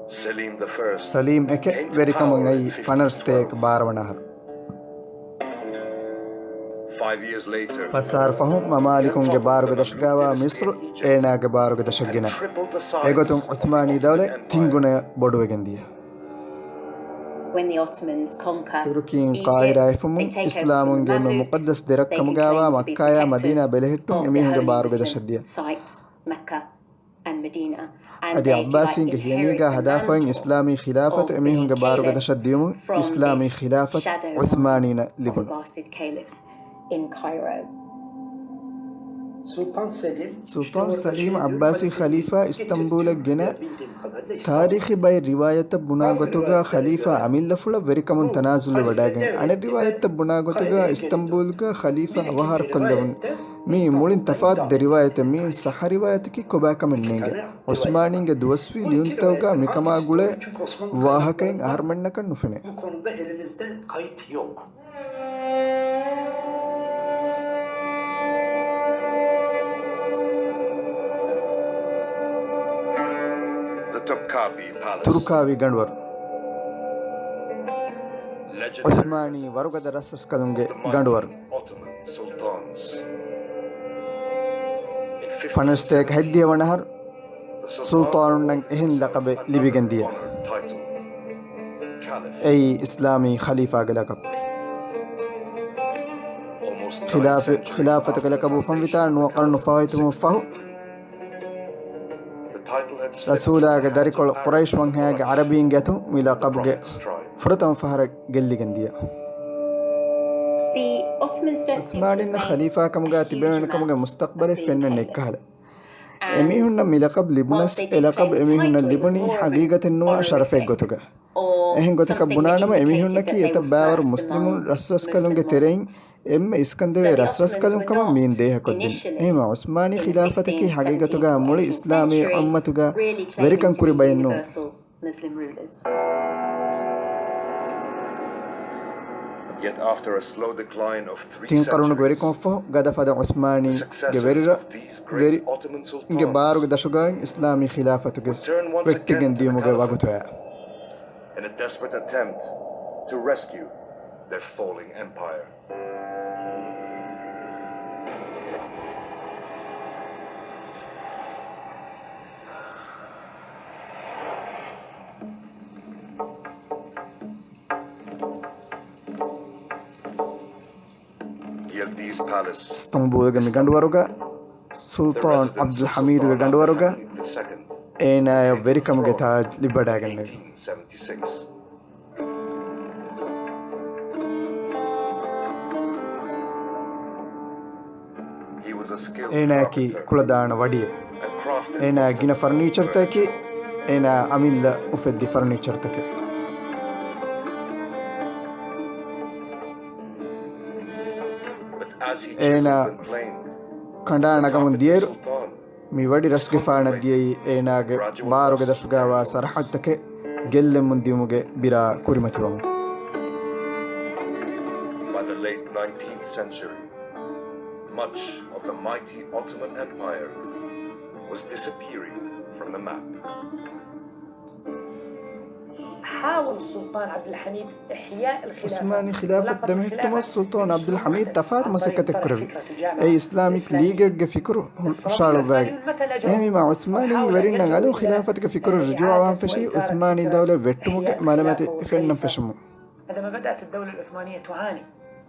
A: Selim the First
B: Salim eke verikamungai fanersteek barwanahar
A: 5 years later
B: fasar fahum mamalikunge baruge dashgawa Misr eenage baruge dashagina egotum Uthmani dawle tingune boduwegendiya
C: When the Ottomans conquer
B: Turkiin
C: Egypt,
B: Qahira
C: they
B: ifumun
C: take over
B: Islamun
C: from the
B: genu
C: Mamluks.
B: muqaddas
C: They
B: derakka
C: can
B: mugawa
C: claim to be
B: Makkaya
C: protectors
B: Madina belehittum
C: of the
B: emihunge
C: holy
B: baruge
C: Muslim
B: dashaddiya
C: sites, Mecca and Medina. And
B: adi
C: they, if you like,
B: Abbasinge
C: inherit
B: hiyaniga
C: the
B: hadafain
C: mantle
B: Islami khilafat
C: of
B: emihunge
C: the
B: baruge
C: caliphs
B: dashaddiumu
C: from
B: Islami
C: this
B: khilafat
C: shadow
B: Uthmanina
C: line of
B: libun
C: Abbasid caliphs in Cairo.
B: Sultan Salim Abbasi Khalifa Istanbul gena Tarikhi by riwayat Bunagotuga Khalifa Amillafula verikamun tanazul wadagen ane riwayat Bunagotuga Istanbul ga Khalifa awahar kollevun mi mulin tafat de riwayat mi sah riwayat ki kobaka mennenge Usmanin ge duwaswi liyuntawga mikama gule wahakain aharmannakan nufene
F: Bu konuda elimizde kayıt yok.
A: the Topkapi Palace.
B: Turkawi Gandwar
A: Legendary
B: Uthmani warugada rasaskalunge
A: of the mighty
B: Gandwar
A: Ottoman sultans. In 15th
B: Fanestek heddiya wanahar
A: the
B: Sultanun nang ehin laqabe libigandiya
A: honored title, Caliph.
B: ay Islami Khalifa galakab
A: Almost 9 centuries
B: خلافة
A: after the
B: لقب
A: foundation
B: فنفتان
A: of the
B: وقرن
A: Caliphate
B: فايت
A: in
B: مفهو
A: 622. The title had slipped
B: رسولا
A: from the hands
B: دارك
A: of Arabs
B: قريش
A: to the
B: من هاج
A: Quraysh,
B: عربيين جاتو ميلا
A: the
B: قبل
A: Prophet's tribe.
B: فرتم فهر جلي جنديا
C: The Ottomans don't seem to have
B: عثمان
C: made
B: خليفة كم
C: a
B: جات بين
C: huge
B: كم
C: amount
B: مستقبل
C: of being
B: فن
C: caliphs.
B: النكهل
C: And
B: أميهن ميلا قبل
C: whilst
B: لبنس
C: they did
B: إلى
C: claim
B: قبل
C: the
B: أميهن
C: title, it was
B: اللبني
C: more of an
B: حقيقة النوع شرفه
C: honorific
B: جوتوجا
C: or
B: إهن جوتك
C: something that
B: بنانما أميهن
C: indicated
B: كي
C: that they were
B: يتباور
C: first
B: مسلمون
C: among
B: رسوس كلون
C: Muslim
B: ترين
C: monarchs.
B: إما
C: So
B: إسكندر
C: the
B: رسوس
C: Ottomans
B: كلون
C: were
B: كما مين
C: not
B: ده كدين
C: initially
B: إما عثماني
C: in the
B: خلافتك
C: 16th, 17th
B: حقيقة
C: or
B: مولي
C: 18th
B: إسلامي
C: century
B: أمتك
C: really
B: وريكن
C: claiming to
B: كوري
C: be
B: بينو
C: universal Muslim rulers.
A: Yet after a slow decline of 3
B: تين قرون
A: centuries,
B: غوري كونفو غدا فدا
A: the
B: عثماني
A: successors
B: غيريرا
A: of these great
B: غيري
A: Ottoman
B: إنجي بارو
A: sultans
B: غدا شوغان إسلامي خلافة تجس
A: return once
B: وقتين
A: again to the
B: ديمو غي
A: caliphate
B: واغوتوها
A: in a desperate attempt to rescue their falling empire. Yildiz Palace,
B: اسطنبول غمي غندوروغا
A: the
B: سلطان
A: residence
B: عبد
A: of
B: الحميد
A: Sultan
B: غندوروغا
A: Abdulhamid II,
B: اينا
A: came to the
B: فيريكم
A: throne
B: غتاج
A: in
B: لبداغن
A: 1876. He was a skilled
B: اينا كي
A: carpenter
B: كولدان ودي
A: and crafted
B: اينا
A: most of
B: جينا
A: his
B: فرنيچر تاكي
A: furniture.
B: اينا اميل مفدي فرنيچر تاكي
A: But as he
B: اينا
A: chiseled and planed,
B: كندانا
A: the
B: غمون
A: carpet
B: دير
A: sultan
B: مي ودي رسكفانا دي اينا بارو غدا شوغاوا صراحة تاكي جل من ديموغي بيرا كوريمتي وام
A: by the late 19th century, much of the mighty Ottoman Empire was disappearing from the map.
F: حاول السلطان عبد الحميد إحياء الخلافة.
B: عثماني خلافة دمهتما السلطان عبد الحميد تفات مسكة الكروي
F: الجامعة
B: أي إسلاميك ليجا فكره شارو باغي أهمي مع عثماني ورينا قالوا خلافة فكره رجوع وان فشي عثماني دولة فيتموك معلومات فين فشمو.
F: عندما بدأت الدولة العثمانية تعاني،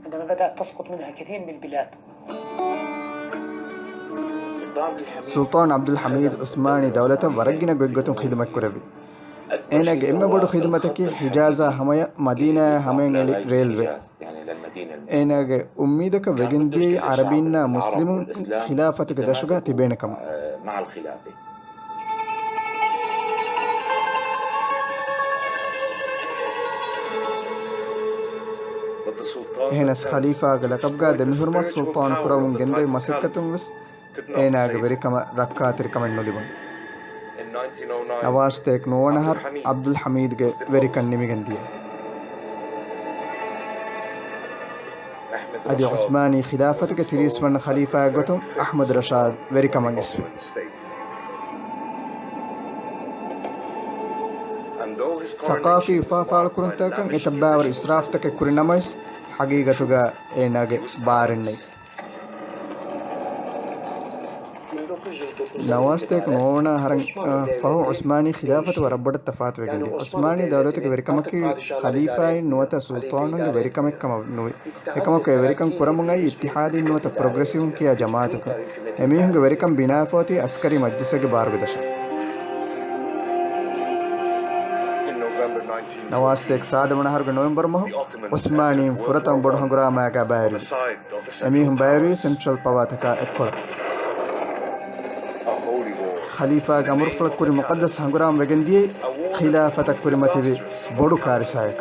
F: عندما بدأت تسقط منها كثير من البلاد.
B: سلطان عبد الحميد عثماني دولة ورقنا قوقتهم خدمة كروي أنا إما بدو خدمتك حجازة همية مدينة همية ريلوي أنا أميدك وجندي عربينا مسلم خلافتك دشقة تبينكم
G: مع الخلافة.
A: but the sultan
B: එහෙනස් ඛලීෆාගේ ලකබ්ගා දෙමිහුරුම සුල්තාන් කුරවුන් ගෙන්දේ මසික්කතුන් වෙස් ඒනාගේ වෙරිකම රක්කාතිරිකමෙන් නොලිබුන්
A: in 1909
B: නවාස්තේක් නොවනහර් Abdul හමීද්ගේ වෙරිකන් නිමිගෙන්දිය
A: Ahmed
B: අදි
A: Rashad
B: උස්මානී ඛිලාෆතක තිරිස් වන්න ඛලීෆා ගොතුම් Ahmed රෂාද් වෙරිකමන් ඉස්වි
A: Ottoman state. And though his
B: ثقافي
A: coronation was
B: فافال
A: marked by
B: كورنتاكن
A: lavish
B: اتباور
A: attention,
B: اسرافتك كورنمس حقيقتها ايناغ بارني
G: 1909
B: نواستك نونا هرن فهو عثماني خلافة وربط التفات وجندي عثماني دولتك وركمك خليفة نوتا سلطان وركمك كما نوي كما وركم كرمغاي اتحادي نوتا بروغريسيون كيا جماعتك اميهم وركم بناء فوتي عسكري مجلسك بارغدش
A: in November 1940,
B: نواستك سادمنا هرغ نوفمبر مه عثماني فرتم بدهنغرا ماكا
A: on
B: بايري
A: the side of the Central
B: اميهم بايري
A: Powers,
B: سنترال باواتكا اكولا
A: a holy war.
B: خليفة غمر فلكوري مقدس هنغرام وغندي خلافة كوري متبي بودو كارسايك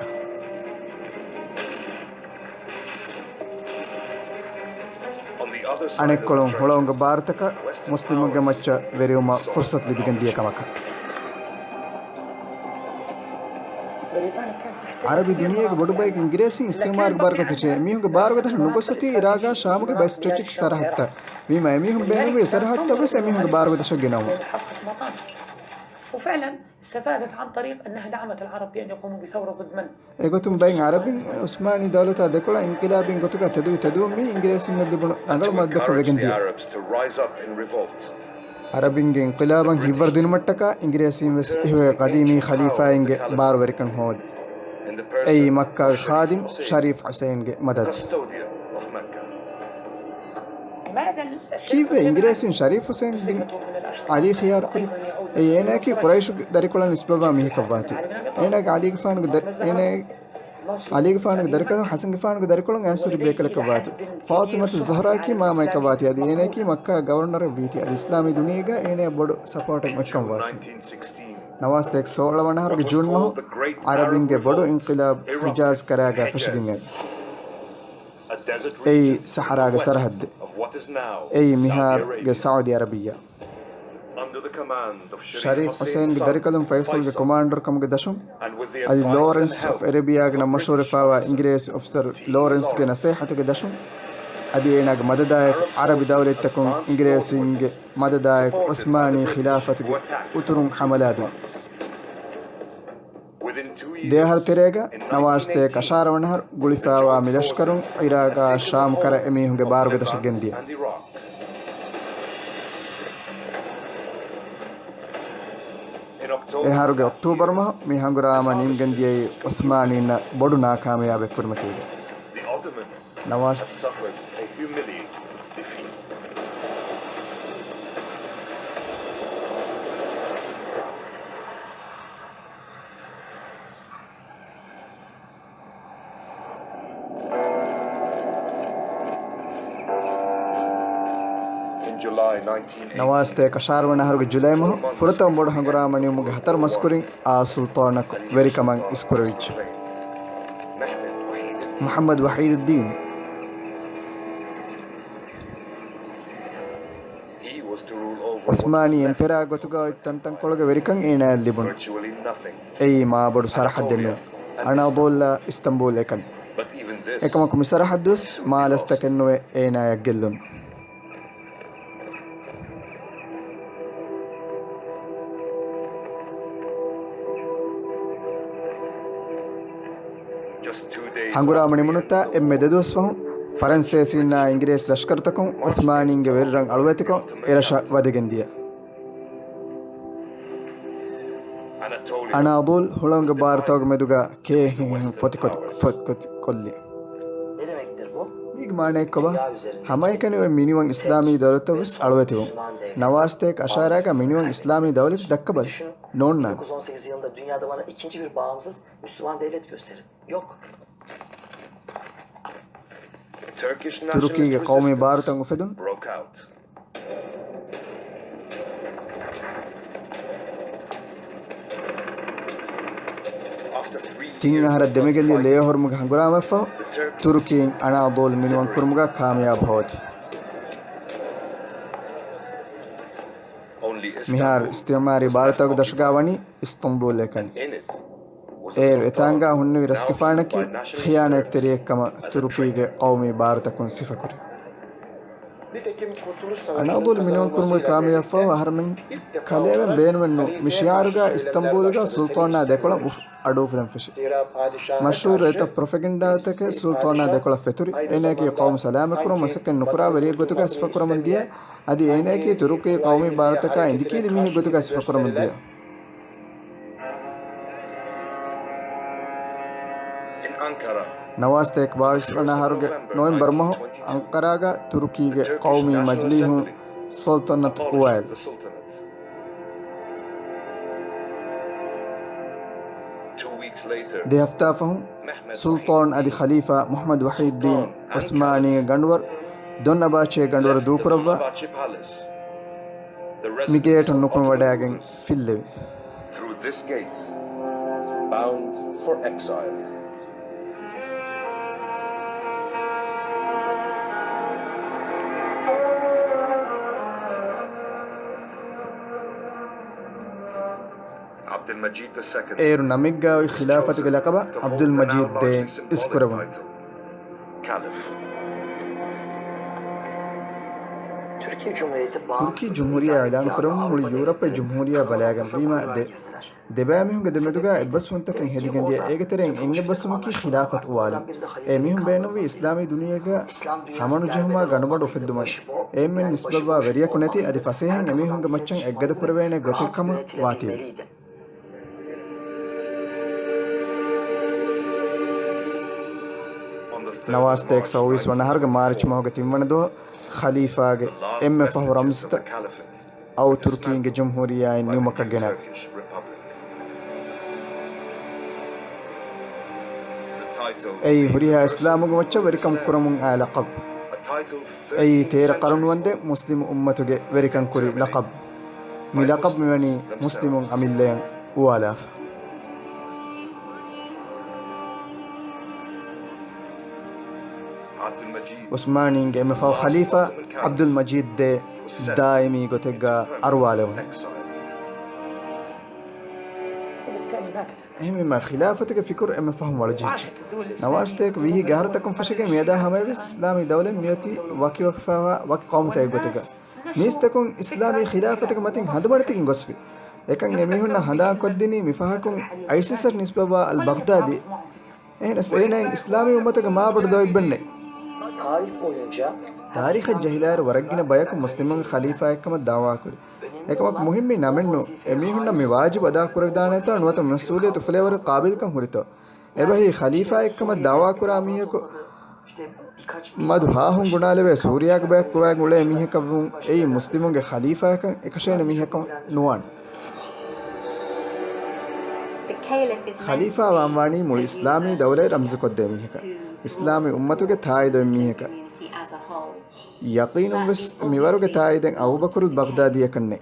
A: On the other side of
B: أنيكولون
A: the
B: هولونغ
A: churches,
B: بارتكا مسلمون غمچا ويريوما فرصة لبغندي كمكا
F: بريطانيا كانت محتلة
B: عربي
F: كبير
B: دنيا
F: مناطق
B: بودو بايك
F: يعني.
B: انجريسين استعمار
F: لكن
B: بارغت
F: بقي
B: چه
F: عندنا
B: ميهم بارغت
F: مناطق
B: نغوستي إراغا شامك
F: مناطق
B: باستراتيجيك
F: بلاد الشام
B: سرحتة
F: والعراق.
B: ميما ميهم بينو سرحتة بس ميهم بارغت شغناو
F: لأن حققت مطامع وفعلا استفادت عن طريق أنها دعمت العرب بأن يقوموا بثورة ضد من؟
B: ايغوتم باين عربي عثماني دولة دكولا انقلابين غوتوكا تدو مي انجريسين ندبن انغل
A: to
B: مدك
A: encourage the
B: وغندي
A: Arabs to rise up in revolt.
B: عربينge انقلابا هيفر دين متكا انجريسين وس هو قديمي خليفة انج بار وركن هود
A: In the person
B: اي مكة
A: of Sharif
B: خادم
A: Hussein,
B: شريف حسين
A: the
B: مدد
A: custodian of Mecca.
F: لماذا
B: كيف انجريسين شريف حسين بن علي خيار كل اي انا كي قريش داريكولا نسبة ميه كفاتي انا علي فان انا علي فان داريكولا حسن فان داريكولا اسور بيكل كفاتي فاطمة الزهراء كي ماما كفاتي ادي انا كي مكة گورنر فيتي الاسلامي دنيا انا بڑو سپورٹ مكة
A: June
B: واتي
A: 1916,
B: نواستك سولا ونهر جون مه عربينge بڑو انقلاب حجاز كراغا فشدين
A: a desert
B: اي
A: region
B: صحراء سرحد
A: of what is now
B: اي
A: Saudi
B: مهار
A: Arabia,
B: سعودي عربية
A: under the command of
B: شريف حسين
A: Hussein's son,
B: داريكلم فيصل
A: Faisal,
B: كوماندر كم دشم
A: and with the
B: ادي
A: advice and
B: لورنس
A: help
B: اوف اريبيا
A: of a
B: غنا مشهور
A: British
B: فاوا
A: officer,
B: انجليز اوفيسر
A: T.
B: لورنس
A: Lawrence.
B: نصيحة دشم ادي انا مددايك عربي دولة تكون انجليزينج مددايك عثماني خلافة وترون حملاتو
A: Within 2 years,
B: دي هر تريغا
A: in
B: نواستيك
A: 1918,
B: اشار ونهر غولفاوا ميلشكرون عراقا شام كرا اميهم بارغ دشگندي
A: and Iraq. In October,
B: هاروغ اكتوبر ما ميهانغراما نيم گندي عثماني بودو ناكامياب كرمتي
A: the Ottomans
B: نواز
A: had suffered a humiliating defeat. In July 1918,
B: نواستيك اشار ونهر جولاي ما فرتا بودو هانغراما نيم هتر مسكورين سلطانك ويري كمان اسكورويتش محمد وحيد الدين
A: he was to rule over
B: عثماني
A: what was left,
B: امبيرا غوتوغا تنتن كولغا ويريكان اينا ليبون
A: virtually nothing.
B: اي ما بودو سرحة دنو انا اضول اسطنبول اكن
A: But even this,
B: اكما كم سرحة دوس ما لستكنو اينا يقلون
A: just 2 days
B: هنغراما
A: after the
B: نمونتا
A: end of the
B: ام
A: war,
B: ددوس فهم فرنسيسينا انجليز لشكرتكم عثمانينج ويران الوتكم ارشا ودگنديا
A: Anatolia
B: انا اضول هولونغ بارتوغ مدوغا كي فوتكوت كولي
G: Ne demektir bu?
B: ميغ مانيكوبا
G: Dünya üzerindeki
B: همايكني مينيوان اسلامي دولتوس الوتيو
G: Müslüman devlet.
B: نواستيك اشاراغا مينيوان اسلامي دولت دكبل
G: Düşün,
B: نوننا
G: 1918 yılında dünyada bana ikinci bir bağımsız Müslüman devlet gösterin. Yok.
A: Turkish
B: تركي
A: nationalist
B: قومي
A: resistance
B: بارتون وفدون
A: broke out. After 3 years
B: تين هر الدمجلي اللي يهر مج هنقرأ مفه تركين أنا أضل من وانكر مجا كامياب هود مهار استعماري بارتاق دشقاواني اسطنبول لكن إتانغا هنوي رسكفانكي خيانة تريك كما تركيج قومي بارتاكون صفكري أنا أضل من وانكر مجا كامياب فو هرمن كلام بين منو مشيارغا اسطنبولغا سلطانا ديكولا أدوف دنفشي مشهور إتا بروفاغندا تك سلطانا ديكولا فتوري إنكي قوم سلام كرو مسكن نكرا وريه غوتوكا سفكرا من ديا أدي إنكي تركي قومي بارتكا إندكي دي ميه غوتوكا سفكرا من ديا نواز تك باوس أنا هرج نوفمبر مه أنقراغا تركي قومي مجليه سلطنة قوال دي هفتافهم سلطان أدي خليفة محمد وحيد الدين عثماني غندور دون باشي غندور دوكروا ميجيت نكون وداعين في الليل
A: through this gate bound for exile.
B: إير نميجا خلافة العقبة عبد المجيد دين إسكورون تركي جمهورية إعلان كرم مول يوروب جمهورية بلاغم بما دبامهم قد مدوغا بس وانتكن هدي غندي ايغترين انغ بس مكي خلافة قوال ايمهم بينوي اسلامي دنياغا همانو جهما غنبدو فدما ايمن نسببا وريا كنتي ادي فسيهن ايمهم مچن اگد كوربينه گوتكم واتي نواز تيك سويس ونهرگ مارچ موغ تيمندو خليفة ام فهو رمزت او تركي جمهورية نيومكا جنا أي هريها إسلام وجمتش وركم كرمون لقب أي تير قرن وند مسلم أمته وركم كري لقب ملقب مني مسلم أميلين وآلاف عثماني جم فاو خليفة عبد المجيد دائمي قتجا أروالهم هم ما خلافتك فكر أم فهم ولا جيج نواستك ويه جهرتكم فشكل ميدا هم بس إسلامي دولة ميوتي واقي وقفها واقي قوم تيجوتك ميستكم إسلامي خلافتك متين هندبرتك غصفي لكن جميعنا هندا قدني مفهكم أيسر نسبة البغدادي إحنا سينا إسلامي أمتك ما بدو يبني تاريخ الجاهلية ورجنا بياكم مسلمين خليفة كم الدعوة كوري එකමක් මුහිම්මි නමෙන්නු එමිහුන්න මේ වාජිබ අදා කුරදානත නුවත මස්ූලියතු ෆලේවර قابل කම් හුරිතෝ එබහි ඛලීෆා එක්කම දාවා කුරා මිහක මදු හාහුන් ගුණාලවේ සූරියාක බයක් කුවාග උලේ මිහක වුන් ඒ මුස්ලිමුන්ගේ ඛලීෆා එක එකෂේන මිහක නුවන් ඛලීෆා වම්වානි මුල් ඉස්ලාමී දවලේ රම්ස් කොද්දේ මිහක ඉස්ලාමී උම්මතුගේ තායිද මිහක يقين بس ميوارو تايدن أبو بكر البغدادي يكني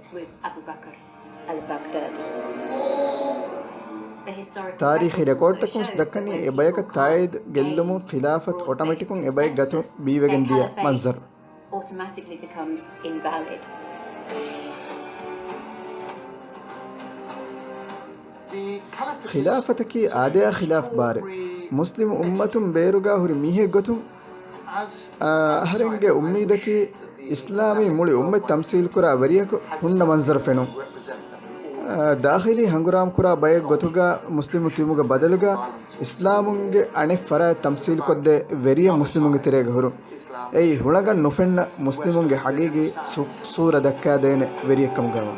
B: تاريخ ريكورد تكون سدكني إبايك تايد جلمو خلافة أوتوماتيكون إبايك غاتو بيوغن ديا منظر خلافتك آديا خلاف باري مسلم أمة بيروغا هوري ميهي غتو أهرنجة أميدك إسلامي مولي أمة تمثيل كرا وريك هن منظر فينو داخلي هنغرام كرا بايك غتوغا مسلم تيموغا بدلوغا إسلامونغ أني فرا تمثيل كود وريا مسلمونغ تيريغ هورو أي هنغا نوفن مسلمونغ حقيقي صورة دكا دين وريكم غرام